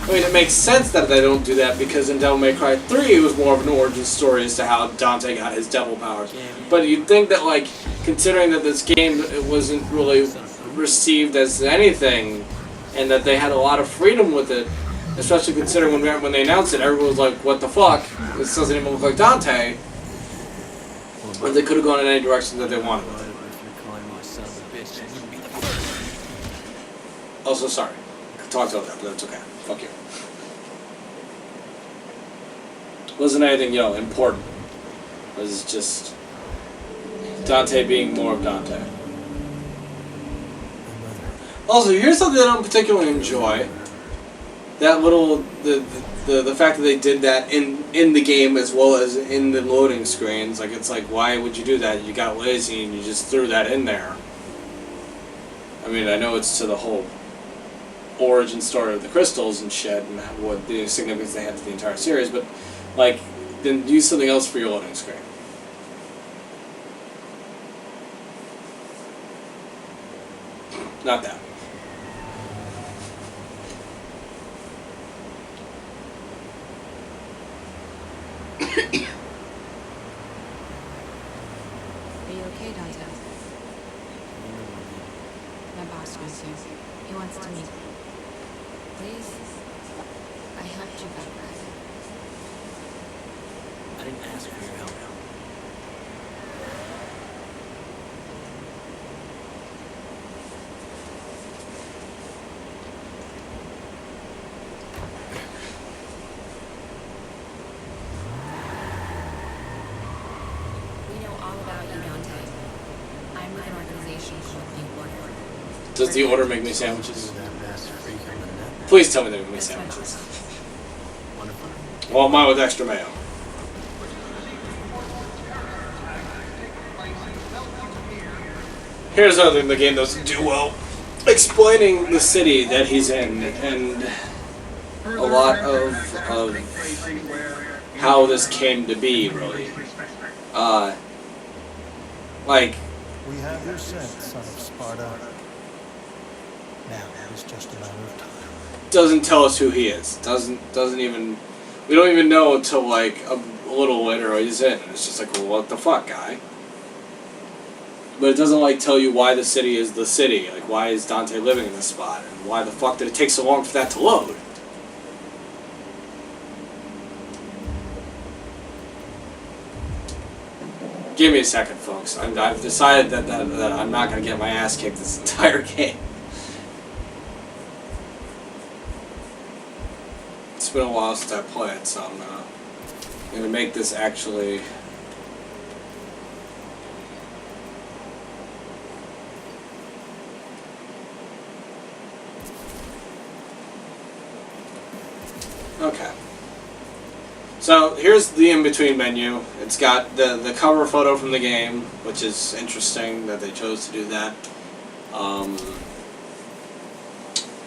I mean, it makes sense that they don't do that because in Devil May Cry 3 it was more of an origin story as to how Dante got his devil powers. But you'd think that, like, considering that this game it wasn't really received as anything, and that they had a lot of freedom with it, especially considering when they announced it, everyone was like, what the fuck? This doesn't even look like Dante. But they could have gone in any direction that they wanted with it. Also, sorry. I talked over that, but that's okay. Fuck you. Wasn't anything, you know, important. It was just Dante being more of Dante. Also, here's something that I don't particularly enjoy. That little the fact that they did that in the game as well as in the loading screens. Like, it's like, why would you do that? You got lazy and you just threw that in there. I mean, I know it's to the whole origin story of the crystals and shit and what the significance they have to the entire series, but like, then use something else for your loading screen. Not that. Are you okay, Dante? My boss wants you. He wants to meet you. Please? I helped you back then. I didn't ask for your help. We know all about you, Dante. I'm with an organization called The Order. Does the Order make me sandwiches? Please tell me they make me sandwiches. Well, mine with extra mayo. Here's another thing the game doesn't do well. Explaining the city that he's in and a lot of how this came to be, really. Like, We have your scent, son of Sparta. Now it is just a matter of time. doesn't tell us who he is. Doesn't even. We don't even know until like a little later he's in. And it's just like, well, what the fuck, guy? But it doesn't like tell you why the city is the city. Like, why is Dante living in this spot, and why the fuck did it take so long for that to load? Give me a second, folks. I've decided that I'm not going to get my ass kicked this entire game. It's been a while since I played, so I'm going to make this actually... Okay. So here's the in-between menu. It's got the cover photo from the game, which is interesting that they chose to do that.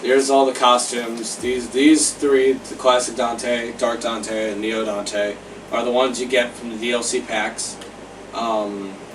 Here's all the costumes. These three, the classic Dante, Dark Dante, and Neo Dante, are the ones you get from the DLC packs.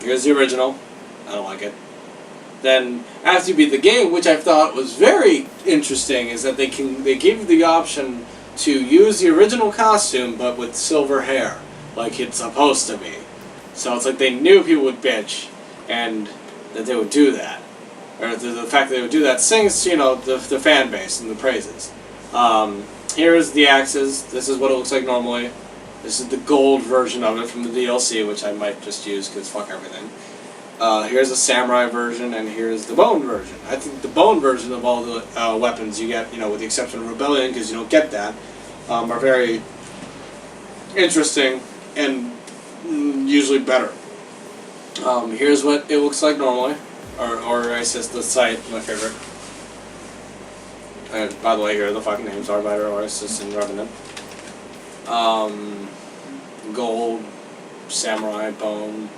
Here's the original. I don't like it. Then after you beat the game, which I thought was very interesting, is that they give you the option to use the original costume but with silver hair, like it's supposed to be. So it's like they knew people would bitch and that they would do that. Or the fact that they would do that sings, you know, the fan base and the praises. Here's the axes. This is what it looks like normally. This is the gold version of it from the DLC, which I might just use because fuck everything. Here's the samurai version, and here's the bone version. I think the bone version of all the weapons you get, you know, with the exception of Rebellion, because you don't get that, are very interesting and usually better. Here's what it looks like normally. Or I says the site, my favorite. And by the way, here are the fucking names: Arbiter, Oasis, and Revenant. Gold, Samurai, Bone.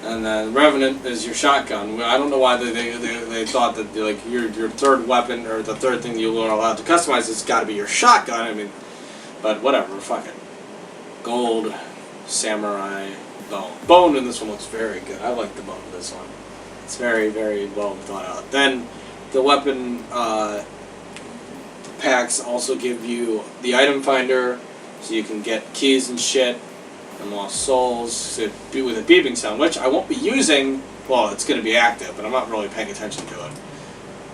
And then Revenant is your shotgun. I don't know why they thought that like your third weapon or the third thing you are allowed to customize has got to be your shotgun. I mean, but whatever, fuck it. Gold, Samurai, Bone. Bone in this one looks very good. I like the bone in this one. It's very, very well thought out. Then the weapon packs also give you the item finder, so you can get keys and shit and lost souls with a beeping sound, which I won't be using. Well, it's going to be active, but I'm not really paying attention to it.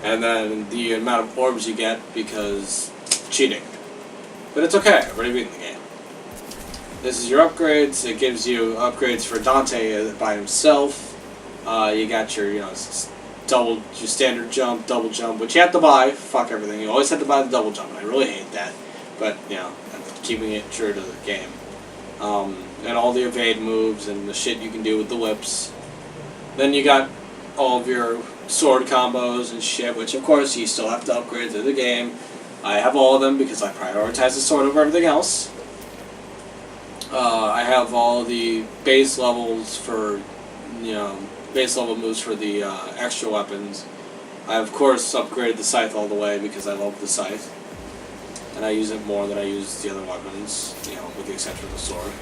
And then the amount of orbs you get because cheating. But it's okay, I've already beaten the game. This is your upgrades. It gives you upgrades for Dante by himself. You got your, your standard jump, double jump, which you have to buy. Fuck everything. You always have to buy the double jump, and I really hate that. But, I'm keeping it true to the game. And all the evade moves and the shit you can do with the whips. Then you got all of your sword combos and shit, which of course you still have to upgrade through the game. I have all of them because I prioritize the sword over everything else. I have all the base levels for, base level moves for the extra weapons. I of course upgraded the scythe all the way because I love the scythe. And I use it more than I use the other weapons, with the exception of the sword.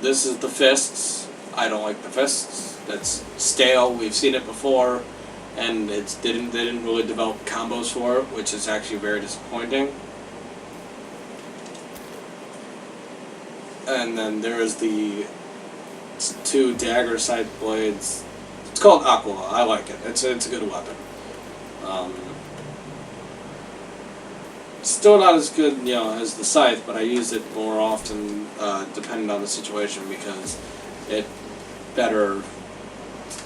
This is the fists. I don't like the fists. That's stale. We've seen it before, and they didn't really develop combos for it, which is actually very disappointing. And then there is the 2 dagger side blades. It's called Aqua. I like it. It's a good weapon. Still not as good, as the scythe, but I use it more often, depending on the situation, because it better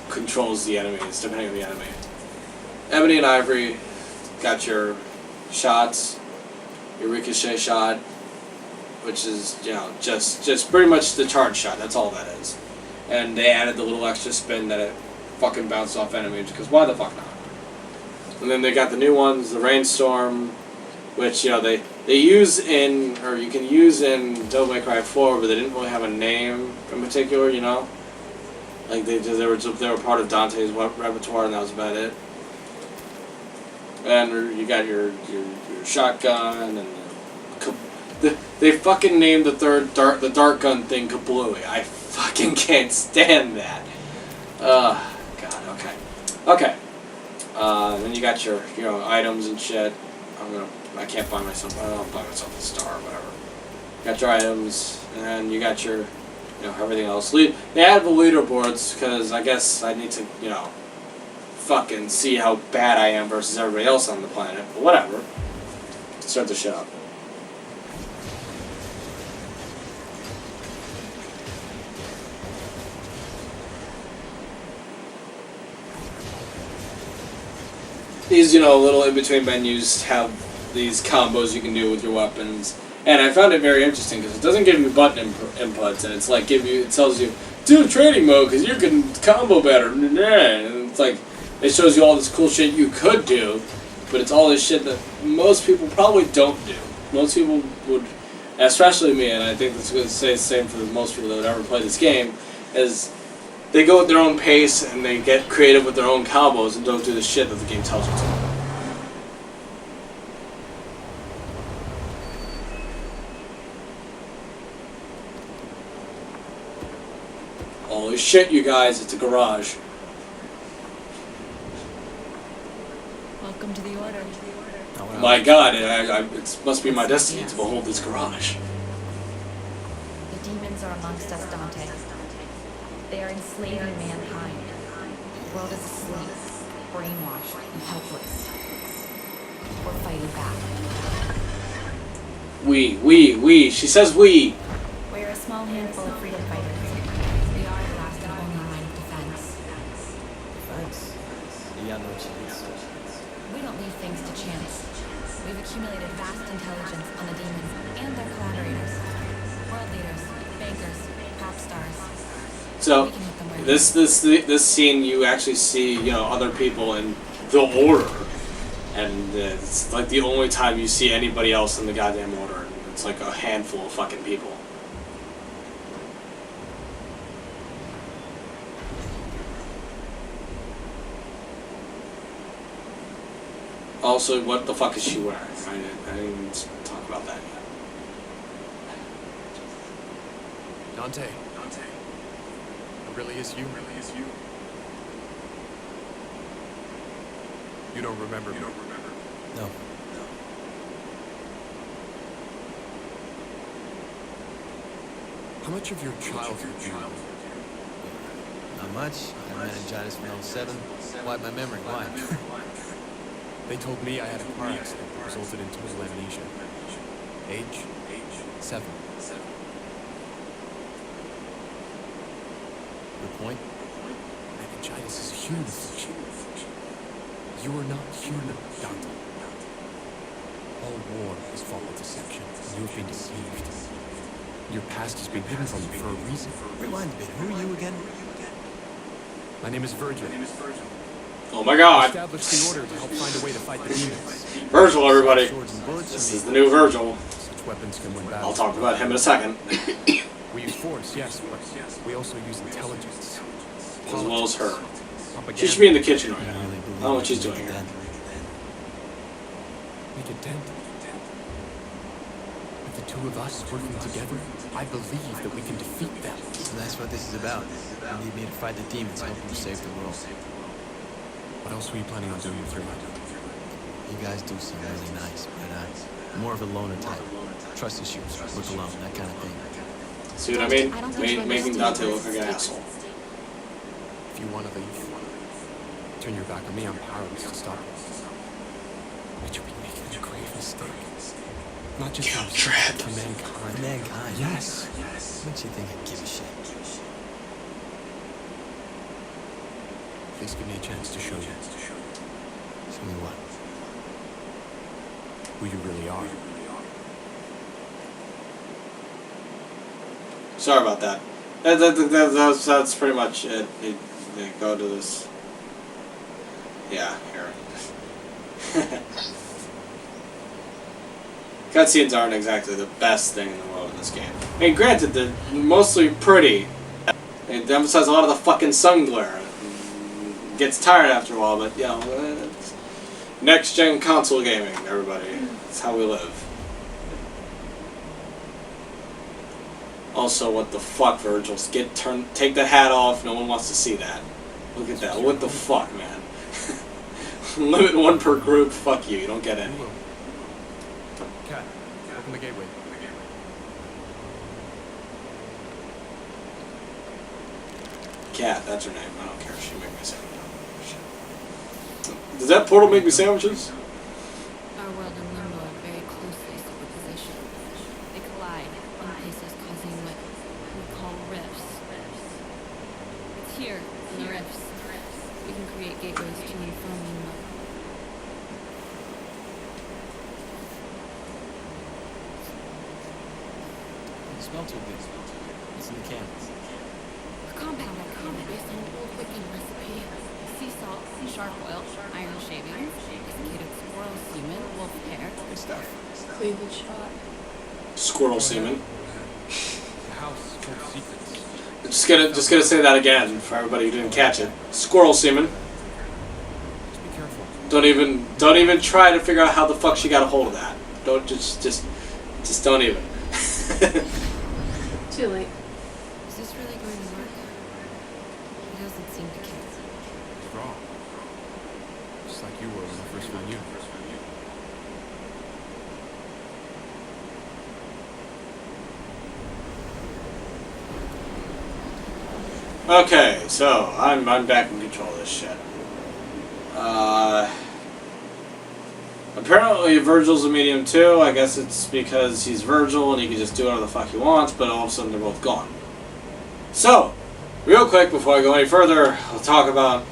controls the enemies, depending on the enemy. Ebony and Ivory got your shots, your ricochet shot, which is, just pretty much the charge shot. That's all that is. And they added the little extra spin that it fucking bounced off enemies, because why the fuck not? And then they got the new ones, the Rainstorm, which, they use in, or you can use in Devil May Cry 4, but they didn't really have a name in particular, Like, they were part of Dante's repertoire, and that was about it. And you got your shotgun, and they fucking named the dart gun thing Kablooey. I fucking can't stand that. God, okay. Okay. Then you got your, items and shit. I can't buy myself, I'll buy myself a star or whatever. Got your items, and you got your, everything else. They added the leaderboards, because I guess I need to, fucking see how bad I am versus everybody else on the planet, but whatever. Start the shit up. These, little in-between menus have these combos you can do with your weapons. And I found it very interesting because it doesn't give you button inputs, and it's like it tells you, do training mode because you can combo better. And it's like, it shows you all this cool shit you could do, but it's all this shit that most people probably don't do. Most people would, especially me, and I think that's going to say the same for most people that would ever play this game, is they go at their own pace and they get creative with their own combos and don't do the shit that the game tells you to. Holy shit, you guys, it's a garage. Welcome to the order. My god, it must be my destiny to behold this garage. The demons are amongst us, Dante. They are enslaving mankind. The world is asleep, brainwashed, and helpless. We're fighting back. We. She says we. We're a small handful of freedom fighters. We are the last and only line of defense. Thanks. Yeah, no chance. We don't leave things to chance. We've accumulated vast intelligence on the demons and their collaborators. World leaders, bankers, pop stars. So, this scene, you actually see, other people in the Order, and it's like the only time you see anybody else in the goddamn Order. It's like a handful of fucking people. Also, what the fuck is she wearing? I didn't even talk about that yet. Dante. It really is you. You don't remember me? No. How much of your childhood do you remember? Not much. I had meningitis from '07. Wiped my memory. Why? They told me I had a car accident that resulted in total amnesia. Age? 7. Good point. Meningitis is a human affliction. You are not human, Dante. All war is fought with deception, and you have been deceived. Your past has been hidden from you for a reason. Rewind a bit. Who are you again? My name is Virgil. Oh my god. Established the order to help find a way to fight the demons. Virgil, everybody. Swords and bullets. This is the new Virgil. Such weapons can win battles. I'll talk about him in a second. We use force, yes, but we also use intelligence. As well as her. Propaganda. She should be in the kitchen right I now. really I believe don't know what she's you doing did here. that. Make a dent. With the two of us working together, I believe that we can defeat them. So that's what this is about. You need me to fight the demons, help you save the world. What else were you planning on doing with your life? You guys do seem really nice, but I'm more of a loner type. Trust issues, look alone, that kind of thing. See what I mean? I don't think you Making Dante look like an understand. asshole. If you want to leave, turn your back on me, I'm powerless to stop you. But you'll be making a grave mistake. Not just for yourself, but for mankind. Mankind? Yes. Makes you think I give a shit. Please give me a chance to show you Show me what? who you really are. Sorry about that. That's pretty much it. They go to this. Yeah, here. Cutscenes aren't exactly the best thing in the world in this game. I mean, granted, they're mostly pretty. They emphasize a lot of the fucking sun glare. It gets tired after a while, but you know, it's next-gen console gaming, everybody. That's how we live. Also, what the fuck, Virgil? Take that hat off. No one wants to see that. Look at that. What the fuck, man? Limit one per group. Fuck you. You don't get any. Cat, open the gateway. Cat, that's her name. I don't care. She make me sandwiches. Does that portal make me sandwiches? Our world and limbo are very closely superpositioned. They collide in places causing what we call rifts. It's here, in the rifts. We can create gateways to and from limbo. You smell too good. What's in the can? A compound I created based on an old Wiccan recipe. Sea salt, sharp oil, iron shavings, desiccated squirrel semen, wolf hair. Good stuff. Cleavage shot. Squirrel semen. The house full of secrets. Just gonna say that again for everybody who didn't catch it. Squirrel semen. Just be careful. Don't even try to figure out how the fuck she got a hold of that. Don't just don't even. Too late. Is this really going to work? He doesn't seem to care. It's wrong. Just like you were when I first found you. Okay, so I'm back in control of this shit. Apparently Virgil's a medium too. I guess it's because he's Virgil and he can just do whatever the fuck he wants, but all of a sudden they're both gone. So, real quick before I go any further, I'll talk about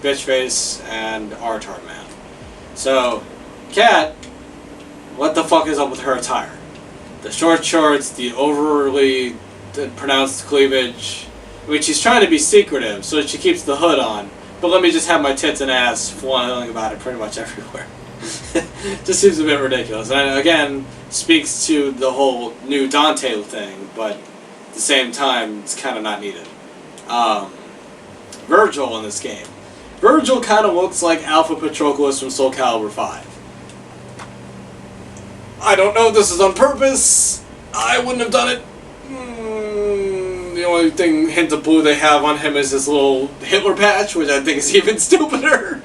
Bitchface and Artard Man. So, Kat, what the fuck is up with her attire? The short shorts, the overly pronounced cleavage. I mean, she's trying to be secretive, so she keeps the hood on. But let me just have my tits and ass flailing about it pretty much everywhere. Just seems a bit ridiculous. And again, speaks to the whole new Dante thing, but at the same time, it's kind of not needed. Virgil in this game. Virgil kind of looks like Alpha Patroclus from Soul Calibur 5. I don't know if this is on purpose. I wouldn't have done it. The only hint of blue they have on him is this little Hitler patch, which I think is even stupider.